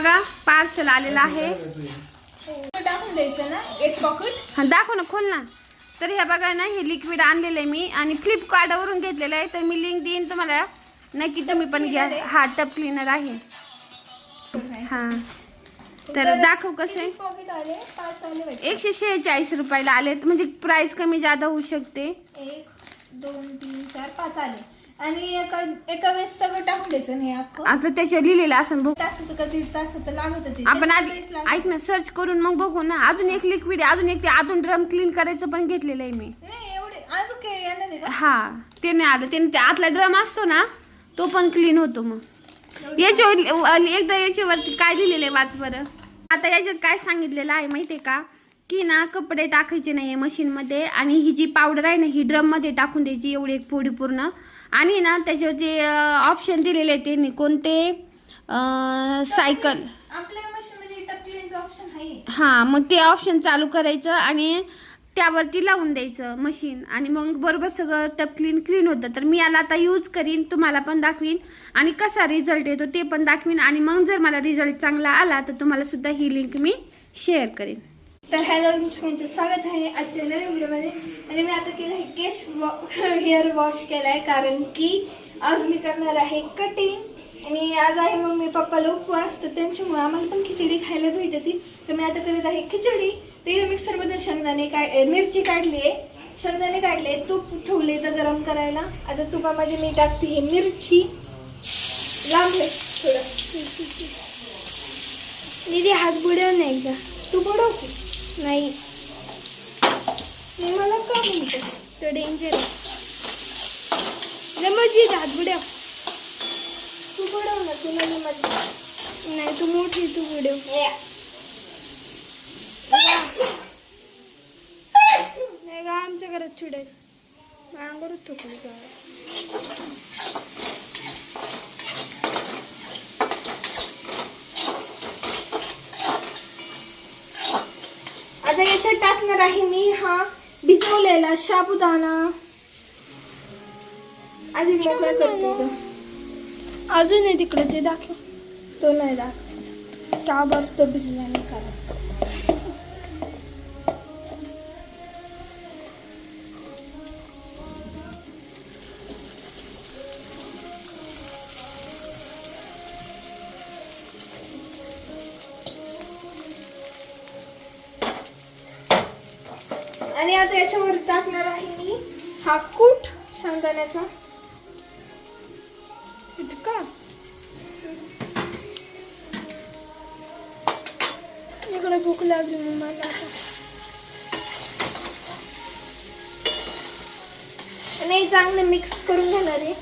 बघा पार्सल आलेलं आहे. टाकून द्यायचं ना एक पॉकेट. हा दाखव ना, खोल ना. तर हे बघा ना, हे लिक्विड आणलेलं आहे मी आणि फ्लिपकार्टवरून घेतलेलं आहे. तर मी लिंक देईन तुम्हाला, नक्की तुम्ही पण घ्या. हा टप क्लीनर आहे. हा तर दाखव कसं आहे. पॉकेट आले 5 आले. 146 रुपयाला आले, म्हणजे प्राइस कमी जादा होऊ शकते. 1 2 3 4 5 आले आणि एका वेळेस सगळं टाकून द्यायचं नाही अख्खं. आता त्याच्यावर लिहिलेलं असं बघ. तासाचं का 1.5 तासाचं लागत ते. आपण आधी ऐक ना, सर्च करून मग बघू ना. अजून एक लिक्विड आहे, अजून एक ते आतून ड्रम क्लीन करायचं पण घेतलेलं आहे मी. नाही एवढे अजून काय येणार आहे का? हा ते नाही आलं. ते आतला ड्रम असतो ना, तो पण क्लीन होतो. मग याच्यावर एकदा याच्यावरती काय लिहिलेलं आहे वाच बरं. आता याच्यात काय सांगितलेलं आहे माहितीये का, की ना कपडे टाकायचे नाहीये मशीन मध्ये आणि ही जी पावडर आहे ना ही ड्रम मध्ये टाकून द्यायची, एवढी एक फोडी पूर्ण. आणि ना त्याच्यावर जे ऑप्शन दिलेले ते कोणते सायकल आपल्या मशीन मध्ये टप क्लीनचं ऑप्शन आहे. हा मग ते ऑप्शन चालू करायचं आणि त्यावरती लावून द्यायचं मशीन आणि मग बरोबर सगळं टप क्लीन होतं. तर मी याला आता यूज करीन, तुम्हाला पण दाखवीन आणि कसा रिझल्ट येतो ते पण दाखवीन. आणि मग जर मला रिझल्ट चांगला आला तर तुम्हाला सुद्धा ही लिंक मी शेअर करेन. तर हॅलो तुमचं स्वागत आहे आजच्या नवीन व्हिडिओमध्ये. आणि मी आता केलं आहे केश हेअर वॉश केला आहे, कारण की आज मी करणार आहे कटिंग आणि आज आहे मम्मी पप्पाला उपवास, तर त्यांच्यामुळे आम्हाला पण खिचडी खायला भेटते. तर मी आता करत आहे खिचडी. ते मिक्सरमधून शेंगदाणे मिरची काढली आहे, शेंगदाणे काढले, तूप ठेवले तर गरम करायला. आता तुपामध्ये मी टाकते ही मिरची. लांबले थोडं दीदी, हात बुडव नाही का? तू बुडव की नाही, मला का म्हणतो तो डेंजर आहे. मस्जिद हात बुडव, तू बुडव ना, तुला मी मस्जिद नाही, तू मोठी, तू बुडव. नाही का आमच्या घरात चिडेल अंगावरच थोकली का. आता याच्यात टाकणार आहे मी हा भिजवलेला साबुदाणा. आधी मोकळा करते. अजून आहे तिकडे, ते दाखव. तो नाही दाखव का बरं, तो भिजला नाही कारण. आणि आता याच्यावर टाकणार आहे मी हा कूट शेंगदाण्याचा. इतका इकडे भूक लागली मला आता. आणि चांगलं मिक्स करून घेणार आहे.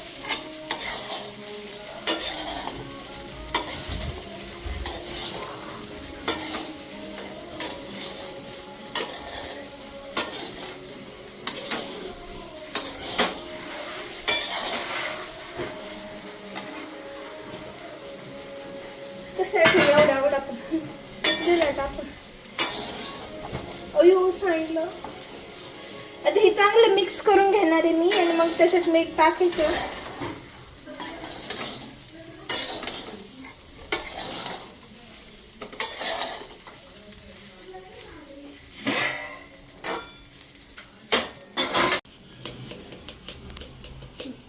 एवढा दिला टाकून. अयो सांगितलं. आता हे चांगलं मिक्स करून घेणार आहे मी आणि मग त्याच्यात मीठ टाकायचं.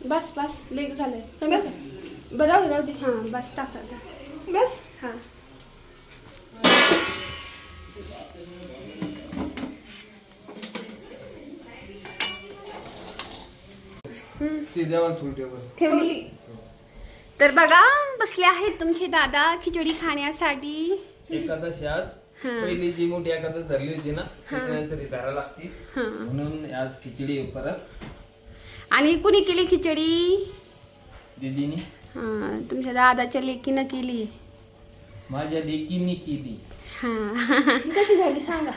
बस बस लेक झालंय. बस बरं राहू दे. हा बस टाका बस. हा ठेवली. तर बघा बसले आहेत तुमचे दादा खिचडी खाण्यासाठी. एकादशी आज पहिली जी मोठी एकादश धरली होती ना, त्याच्यानंतर धरायला लागती म्हणून आज खिचडी परत. आणि कुणी केली खिचडी? दीदीनी. हा तुमच्या दादाच्या लेकीनं केली. माझ्या लेकीनी केली. हा कशी झाली सांगा.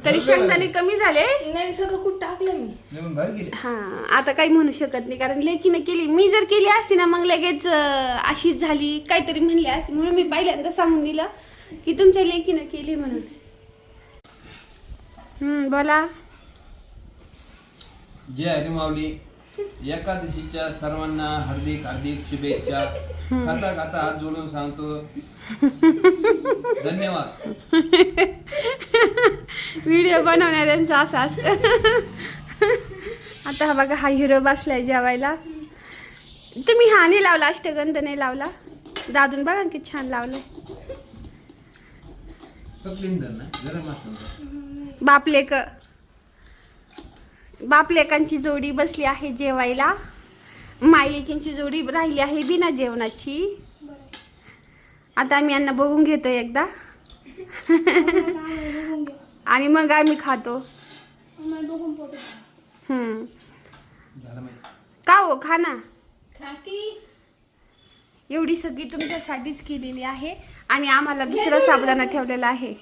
तरी शेंगदाणे कमी झाले. नाही सगळं कुठं टाकलं मी. हा आता काही म्हणू शकत नाही, कारण लेकीनं केली. मी जर केली असती ना मग लगेच अशीच झाली काहीतरी म्हणली असती, म्हणून मी पहिल्यांदा सांगून दिलं की तुमच्या लेकीनं केली म्हणून. जय हरी माऊली. एकादशीच्या सर्वांना हार्दिक हार्दिक शुभेच्छा. खाता खाता हात जोडून सांगतो धन्यवाद. व्हिडिओ बनवणाऱ्यांचं असं असतं. आता हा बघा, हा हिरो बसलाय जेवायला. तुम्ही हा नाही लावला, अष्टगंध नाही लावला. दादून बघा किती छान लावलंय. बापलेकांची जोडी बसली आहे जेवायला. मायलेकींची जोडी राहिली आहे बिना जेवणाची. आता आम्ही यांना बघून घेतो एकदा आणि मग आम्ही खातो. का हो, खा ना. एवढी सगळी तुमच्यासाठीच केलेली आहे आणि आम्हाला दुसरा साबुदाणा ठेवलेला आहे.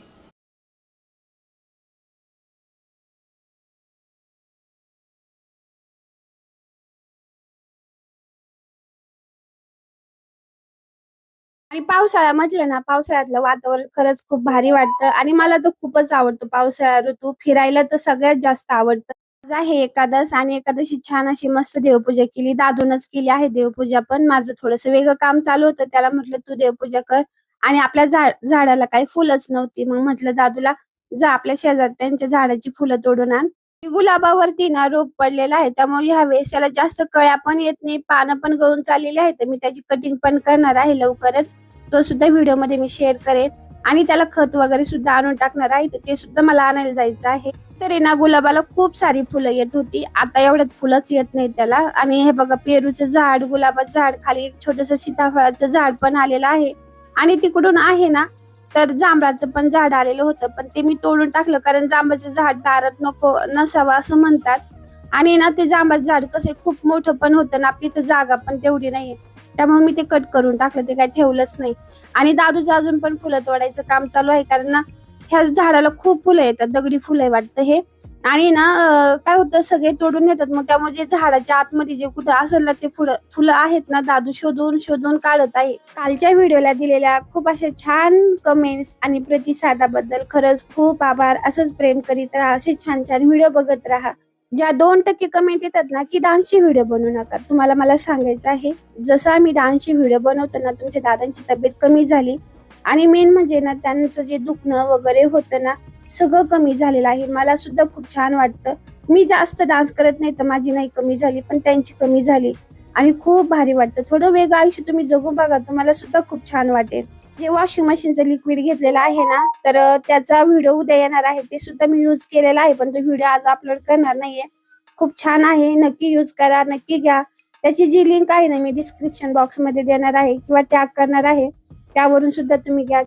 आणि पावसाळा म्हटलं ना, पावसाळ्यातलं वातावरण खरंच खूप भारी वाटतं आणि मला तर खूपच आवडतो पावसाळा ऋतू. फिरायला तर सगळ्यात जास्त आवडतं. आज आहे एकादश आणि एकादशी छान अशी मस्त देवपूजा केली. दादूनच केली आहे देवपूजा, पण माझं थोडस वेगळं काम चालू होतं. त्याला म्हटलं तू देवपूजा कर. आणि आपल्या झाडाला काही फुलच नव्हती. मग म्हटलं दादूला, जा आपल्या शेजारी त्यांच्या झाडाची फुलं तोडून आण. गुलाबावरती ना रोग पडलेला आहे, त्यामुळे ह्या वेळेस त्याला जास्त कळ्या पण येत नाही, पानं पण गळून चाललेली आहेत. तर मी त्याची कटिंग पण करणार आहे लवकरच. तो सुद्धा व्हिडिओ मध्ये मी शेअर करेन. आणि त्याला खत वगैरे सुद्धा आणून टाकणार आहे, तर ते सुद्धा मला आणायला जायचं आहे. तर ना गुलाबाला खूप सारी फुलं येत होती. आता एवढ्यात फुलंच येत नाही त्याला. आणि हे बघा, पेरूचं झाड, गुलाबाचं झाड, खाली एक छोटस सीताफळाचं झाड पण आलेलं आहे. आणि तिकडून आहे ना, तर जांभळाचं पण झाड आलेलं होतं, पण ते मी तोडून टाकलं, कारण जांभळाचं झाड दारात नको नसावं असं म्हणतात. आणि ना ते जांभळाचं झाड कसं खूप मोठं पण होतं ना, आपली तर जागा पण तेवढी नाहीये, त्यामुळे मी ते कट करून टाकलं, ते काय ठेवलंच नाही. आणि दादूचं अजून पण फुलं तोडायचं काम चालू आहे, कारण ना ह्या झाडाला खूप फुलं येतात, दगडी फुलं वाटतं हे. आणि ना काय होतं, सगळे तोडून येतात. मग त्यामुळे जे झाडाच्या आतमध्ये जे कुठं असेल ना ते फुलं आहेत ना, दादू शोधून शोधून काढत आहे. कालच्या व्हिडिओला दिलेल्या खूप अशा छान कमेंट्स आणि प्रतिसादाबद्दल खरंच खूप आभार. असंच प्रेम करीत राहा, असे छान छान व्हिडिओ बघत राहा. ज्या 2% कमेंट येतात ना की डान्सची व्हिडिओ बनवू नका, तुम्हाला मला सांगायचं आहे, जसं आम्ही डान्सची व्हिडिओ बनवतो ना, तुमच्या दादांची तब्येत कमी झाली. आणि मेन म्हणजे ना, त्यांचं जे दुखणं वगैरे होतं ना, सगळं कमी झालेलं आहे. मला सुद्धा खूप छान वाटतं. मी जास्त डान्स करत नाही तर माझी नाही कमी झाली, पण त्यांची कमी झाली आणि खूप भारी वाटतं. थोडं वेगळं आयुष्य तुम्ही जगू बघा, तुम्हाला सुद्धा खूप छान वाटेल. जे वॉशिंग मशीनचं लिक्विड घेतलेलं आहे ना, तर त्याचा व्हिडिओ उद्या येणार आहे. ते सुद्धा मी यूज केलेला आहे, पण तो व्हिडिओ आज अपलोड करणार नाहीये. खूप छान आहे, नक्की यूज करा, नक्की घ्या. त्याची जी लिंक आहे ना, मी डिस्क्रिप्शन बॉक्स मध्ये देणार आहे किंवा टॅग करणार आहे, त्यावरून सुद्धा तुम्ही घ्या.